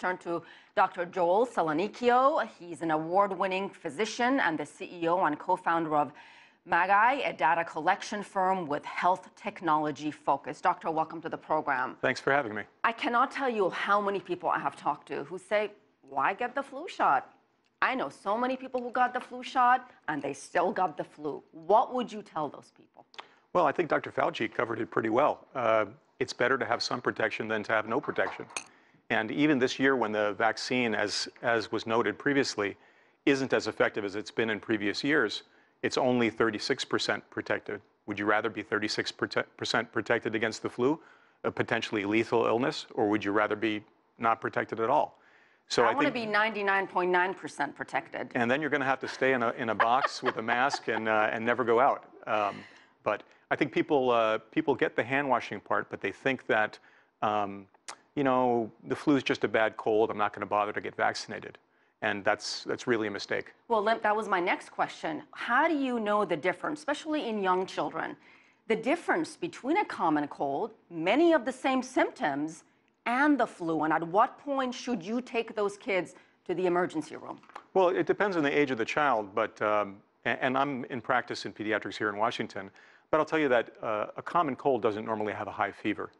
turn to Dr. Joel Selanikio. He's an award-winning physician and the CEO and co-founder of Magpi, a data collection firm with health technology focus. Doctor, welcome to the program. Thanks for having me. I cannot tell you how many people I have talked to who say, why get the flu shot? I know so many people who got the flu shot and they still got the flu. What would you tell those people? Well, I think Dr. Fauci covered it pretty well. It's better to have some protection than to have no protection. And even this year when the vaccine, as was noted previously, isn't as effective as it's been in previous years, it's only 36% protected. Would you rather be 36% protected against the flu, a potentially lethal illness, or would you rather be not protected at all? So I want to be 99.9% protected. And then you're going to have to stay in a box with a mask and never go out. But I think people get the hand washing part, but they think that you know, the flu is just a bad cold. I'm not going to bother to get vaccinated, and that's really a mistake. Well, that was my next question. How do you know the difference, especially in young children, the difference between a common cold, many of the same symptoms, and the flu? And at what point should you take those kids to the emergency room? Well, it depends on the age of the child, but and I'm in practice in pediatrics here in Washington, but I'll tell you that a common cold doesn't normally have a high fever.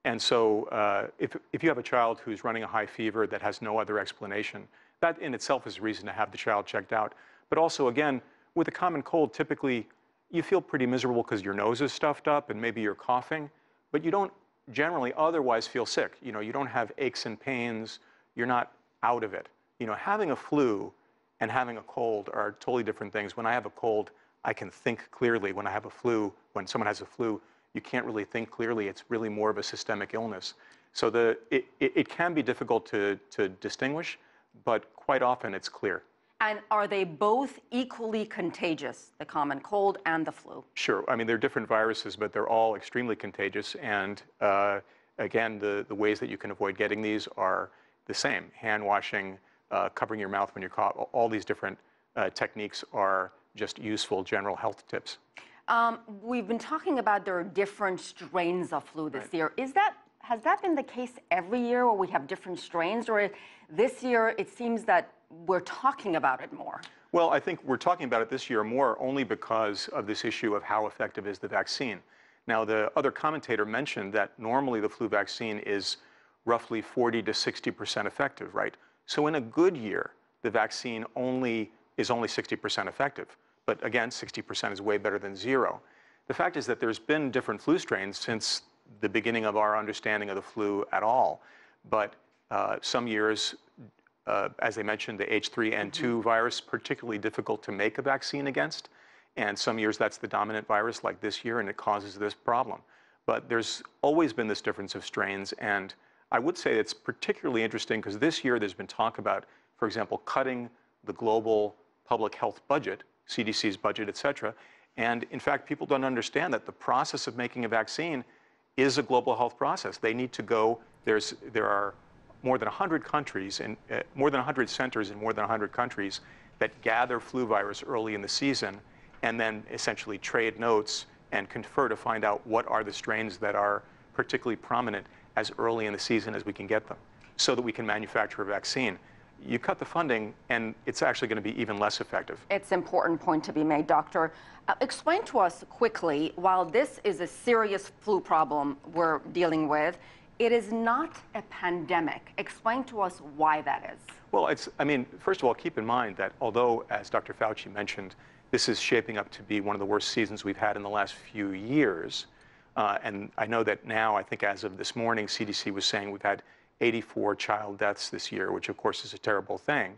And so if you have a child who's running a high fever that has no other explanation, that in itself is a reason to have the child checked out. But also, again, with a common cold, typically you feel pretty miserable because your nose is stuffed up and maybe you're coughing, but you don't generally otherwise feel sick. You know, you don't have aches and pains. You're not out of it. You know, having a flu and having a cold are totally different things. When I have a cold, I can think clearly. When I have a flu, when someone has a flu, you can't really think clearly. It's really more of a systemic illness. So it can be difficult to distinguish, but quite often it's clear. And are they both equally contagious, the common cold and the flu? Sure. I mean, they're different viruses, but they're all extremely contagious. And again, the ways that you can avoid getting these are the same. Hand washing, covering your mouth when you cough, all these different techniques are just useful general health tips. We've been talking about there are different strains of flu this year. Has that been the case every year where we have different strains, or this year it seems that we're talking about it more? Well, I think we're talking about it this year more only because of this issue of how effective is the vaccine. Now, the other commentator mentioned that normally the flu vaccine is roughly 40 to 60% effective, right? So in a good year, the vaccine is only 60% effective. But again, 60% is way better than zero. The fact is that there's been different flu strains since the beginning of our understanding of the flu at all. But some years, as I mentioned, the H3N2 virus, particularly difficult to make a vaccine against. And some years that's the dominant virus, like this year, and it causes this problem. But there's always been this difference of strains. And I would say it's particularly interesting because this year there's been talk about, for example, cutting the global public health budget, CDC's budget, et cetera. And in fact, people don't understand that the process of making a vaccine is a global health process. They need to go, there are more than 100 countries, and more than 100 centers in more than 100 countries that gather flu virus early in the season and then essentially trade notes and confer to find out what are the strains that are particularly prominent as early in the season as we can get them so that we can manufacture a vaccine. You cut the funding, and it's actually going to be even less effective. It's an important point to be made, Doctor. Explain to us quickly, while this is a serious flu problem we're dealing with, it is not a pandemic. Explain to us why that is. Well, I mean, first of all, keep in mind that although, as Dr. Fauci mentioned, this is shaping up to be one of the worst seasons we've had in the last few years, and I know that now, I think as of this morning, CDC was saying we've had 84 child deaths this year, which of course is a terrible thing.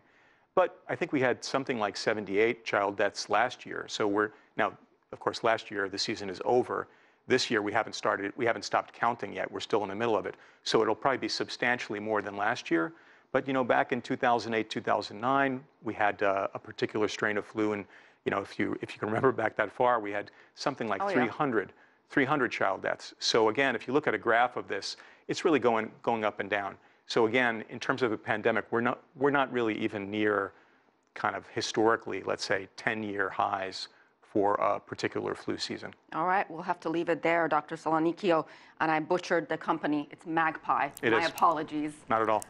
But I think we had something like 78 child deaths last year. So we're now, of course, last year the season is over. This year we haven't stopped counting yet. We're still in the middle of it. So it'll probably be substantially more than last year. But you know, back in 2008, 2009, we had a particular strain of flu, and you know, if you can remember back that far, we had something like 300 child deaths. So again, if you look at a graph of this, it's really going up and down. So again, in terms of a pandemic, we're not really even near kind of historically, let's say, 10-year highs for a particular flu season. All right, we'll have to leave it there, Dr. Selanikio. And I butchered the company. It's Magpi. My apologies. Not at all.